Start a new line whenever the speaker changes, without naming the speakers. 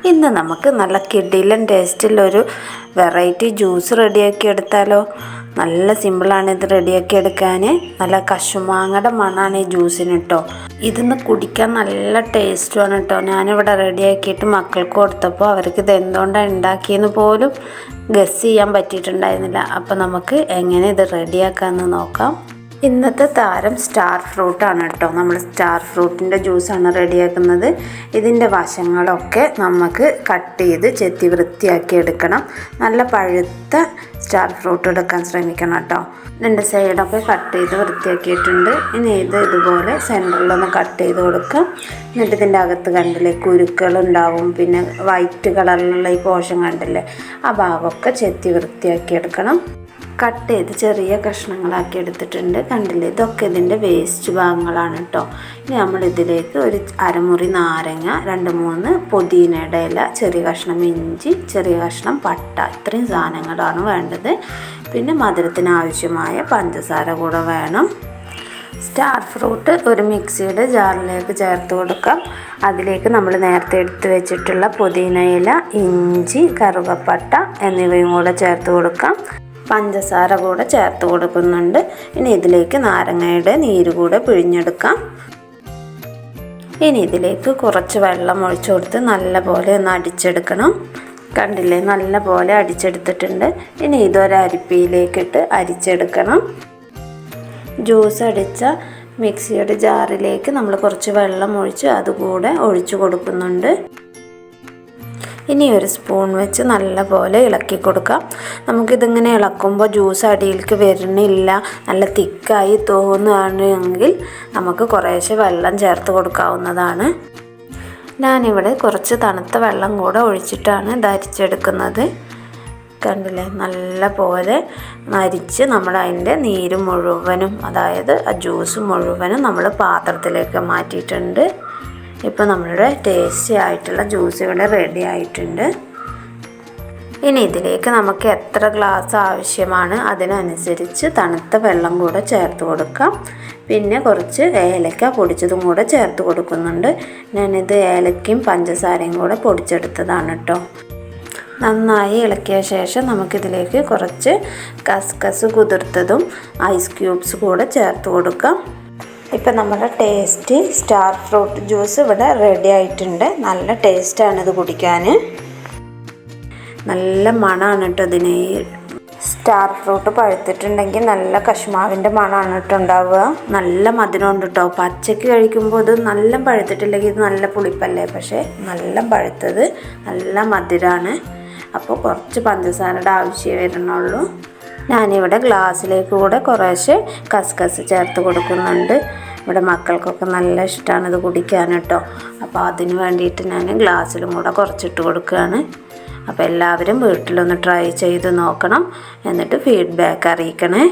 ഇന്ന് നമുക്ക് നല്ല കിടിലൻ ടേസ്റ്റിലൊരു വെറൈറ്റി ജ്യൂസ് റെഡിയാക്കി എടുത്താലോ. നല്ല സിമ്പിളാണ് ഇത് റെഡിയാക്കി എടുക്കാൻ. നല്ല കശുമാങ്ങയുടെ മണമാണ് ഈ ജ്യൂസിന് കേട്ടോ. ഇതിന്ന് കുടിക്കാൻ നല്ല ടേസ്റ്റുമാണ് കേട്ടോ. ഞാനിവിടെ റെഡിയാക്കിയിട്ട് മക്കൾക്ക് കൊടുത്തപ്പോൾ അവർക്ക് ഇത് എന്തുകൊണ്ടാണ് ഉണ്ടാക്കിയെന്ന് പോലും ഗസ് ചെയ്യാൻ പറ്റിയിട്ടുണ്ടായിരുന്നില്ല. അപ്പോൾ നമുക്ക് എങ്ങനെ ഇത് റെഡിയാക്കാമെന്ന് നോക്കാം. ഇന്നത്തെ താരം സ്റ്റാർ ഫ്രൂട്ടാണ് കേട്ടോ. നമ്മൾ സ്റ്റാർ ഫ്രൂട്ടിൻ്റെ ജ്യൂസാണ് റെഡിയാക്കുന്നത്. ഇതിൻ്റെ വശങ്ങളൊക്കെ നമുക്ക് കട്ട് ചെയ്ത് ചെത്തി വൃത്തിയാക്കി എടുക്കണം. നല്ല പഴുത്ത സ്റ്റാർ ഫ്രൂട്ട് എടുക്കാൻ ശ്രമിക്കണം കേട്ടോ. ഇതിൻ്റെ സൈഡൊക്കെ കട്ട് ചെയ്ത് വൃത്തിയാക്കിയിട്ടുണ്ട്. ഇനി ഇതുപോലെ സെൻറ്ററിലൊന്ന് കട്ട് ചെയ്ത് കൊടുക്കാം. എന്നിട്ട് ഇതിൻ്റെ അകത്ത് കണ്ടില്ലേ കുരുക്കളുണ്ടാവും, പിന്നെ വൈറ്റ് കളറിലുള്ള ഈ പോഷൻ കണ്ടില്ലേ, ആ ഭാഗമൊക്കെ ചെത്തി വൃത്തിയാക്കി എടുക്കണം. കട്ട് ചെയ്ത് ചെറിയ കഷ്ണങ്ങളാക്കി എടുത്തിട്ടുണ്ട്. കണ്ടില്ലേ, ഇതൊക്കെ ഇതിൻ്റെ വേസ്റ്റ് ഭാഗങ്ങളാണ് കേട്ടോ. ഇനി നമ്മളിതിലേക്ക് ഒരു അരമുറി നാരങ്ങ, 2-3 പുതിനയുടെ ഇല, ചെറിയ കഷ്ണം ഇഞ്ചി, ചെറിയ കഷ്ണം പട്ട, ഇത്രയും സാധനങ്ങളാണ് വേണ്ടത്. പിന്നെ മധുരത്തിന് ആവശ്യമായ പഞ്ചസാര കൂടെ വേണം. സ്റ്റാർ ഫ്രൂട്ട് ഒരു മിക്സിയുടെ ജാറിലേക്ക് ചേർത്ത് കൊടുക്കാം. അതിലേക്ക് നമ്മൾ നേരത്തെ എടുത്ത് വെച്ചിട്ടുള്ള പുതിന ഇല, ഇഞ്ചി, കറുകപ്പട്ട എന്നിവയും കൂടെ ചേർത്ത് കൊടുക്കാം. പഞ്ചസാര കൂടെ ചേർത്ത് കൊടുക്കുന്നുണ്ട്. ഇനി ഇതിലേക്ക് നാരങ്ങയുടെ നീര് കൂടെ പിഴിഞ്ഞെടുക്കാം. ഇനി ഇതിലേക്ക് കുറച്ച് വെള്ളം ഒഴിച്ചു കൊടുത്ത് നല്ലപോലെ ഒന്ന് അടിച്ചെടുക്കണം. കണ്ടില്ലേ, നല്ല പോലെ അടിച്ചെടുത്തിട്ടുണ്ട്. ഇനി ഇതൊരു അരിപ്പയിലേക്കിട്ട് അരിച്ചെടുക്കണം. ജ്യൂസ് അടിച്ച മിക്സിയുടെ ജാറിലേക്ക് നമ്മൾ കുറച്ച് വെള്ളം ഒഴിച്ച് അതുകൂടെ ഒഴിച്ചു കൊടുക്കുന്നുണ്ട്. ഇനി ഒരു സ്പൂൺ വെച്ച് നല്ലപോലെ ഇളക്കി കൊടുക്കാം. നമുക്കിതിങ്ങനെ ഇളക്കുമ്പോൾ ജ്യൂസ് അടിയിലേക്ക് വരുന്നില്ല, നല്ല തിക്കായി തോന്നുകയാണെങ്കിൽ നമുക്ക് കുറേശ്ശെ വെള്ളം ചേർത്ത് കൊടുക്കാവുന്നതാണ്. ഞാനിവിടെ കുറച്ച് തണുത്ത വെള്ളം കൂടെ ഒഴിച്ചിട്ടാണ് ഇത് അരിച്ചെടുക്കുന്നത്. കണ്ടില്ലേ, നല്ല പോലെ അരിച്ച് നമ്മൾ അതിൻ്റെ നീര് മുഴുവനും, അതായത് ആ ജ്യൂസ് മുഴുവനും നമ്മൾ പാത്രത്തിലേക്ക് മാറ്റിയിട്ടുണ്ട്. ഇപ്പോൾ നമ്മളുടെ ടേസ്റ്റി ആയിട്ടുള്ള ജ്യൂസ് ഇവിടെ റെഡി ആയിട്ടുണ്ട്. ഇനി ഇതിലേക്ക് നമുക്ക് എത്ര ഗ്ലാസ് ആവശ്യമാണ് അതിനനുസരിച്ച് തണുത്ത വെള്ളം കൂടെ ചേർത്ത് കൊടുക്കാം. പിന്നെ കുറച്ച് ഏലക്ക പൊടിച്ചതും കൂടെ ചേർത്ത് കൊടുക്കുന്നുണ്ട്. ഞാനിത് ഏലക്കയും പഞ്ചസാരയും കൂടെ പൊടിച്ചെടുത്തതാണ് കേട്ടോ. നന്നായി ഇളക്കിയ ശേഷം നമുക്കിതിലേക്ക് കുറച്ച് കസ്കസ് കുതിർത്തതും ഐസ് ക്യൂബ്സ് കൂടെ ചേർത്ത് കൊടുക്കാം. ഇപ്പം നമ്മുടെ ടേസ്റ്റി സ്റ്റാർ ഫ്രൂട്ട് ജ്യൂസ് ഇവിടെ റെഡി ആയിട്ടുണ്ട്. നല്ല ടേസ്റ്റാണ് ഇത് കുടിക്കാൻ. നല്ല മണമാണ് കേട്ടോ ഇതിന്. സ്റ്റാർ ഫ്രൂട്ട് പഴുത്തിട്ടുണ്ടെങ്കിൽ നല്ല കശുമാവിൻ്റെ മണമാണ് കേട്ടോ ഉണ്ടാവുക. നല്ല മധുരമുണ്ട് കേട്ടോ. പച്ചയ്ക്ക് കഴിക്കുമ്പോൾ ഇത് നല്ല പഴുത്തിട്ടില്ലെങ്കിൽ ഇത് നല്ല പുളിപ്പല്ലേ, പക്ഷേ നല്ല പഴുത്തത് നല്ല മധുരമാണ്. അപ്പോൾ കുറച്ച് പഞ്ചസാരയുടെ ആവശ്യമേ വരുന്നുള്ളൂ. ഞാനിവിടെ ഗ്ലാസ്സിലേക്ക് കൂടെ കുറേശ്ശെ കസ്കസ് ചേർത്ത് കൊടുക്കുന്നുണ്ട്. ഇവിടെ മക്കൾക്കൊക്കെ നല്ല ഇഷ്ടമാണ് ഇത് കുടിക്കാൻ കേട്ടോ. അപ്പോൾ അതിന് വേണ്ടിയിട്ട് ഞാൻ ഗ്ലാസ്സിലും കൂടെ കുറച്ചിട്ട് കൊടുക്കുകയാണ്. അപ്പോൾ എല്ലാവരും വീട്ടിലൊന്ന് ട്രൈ ചെയ്ത് നോക്കണം. എന്നിട്ട് ഫീഡ്ബാക്ക് അറിയിക്കണേ.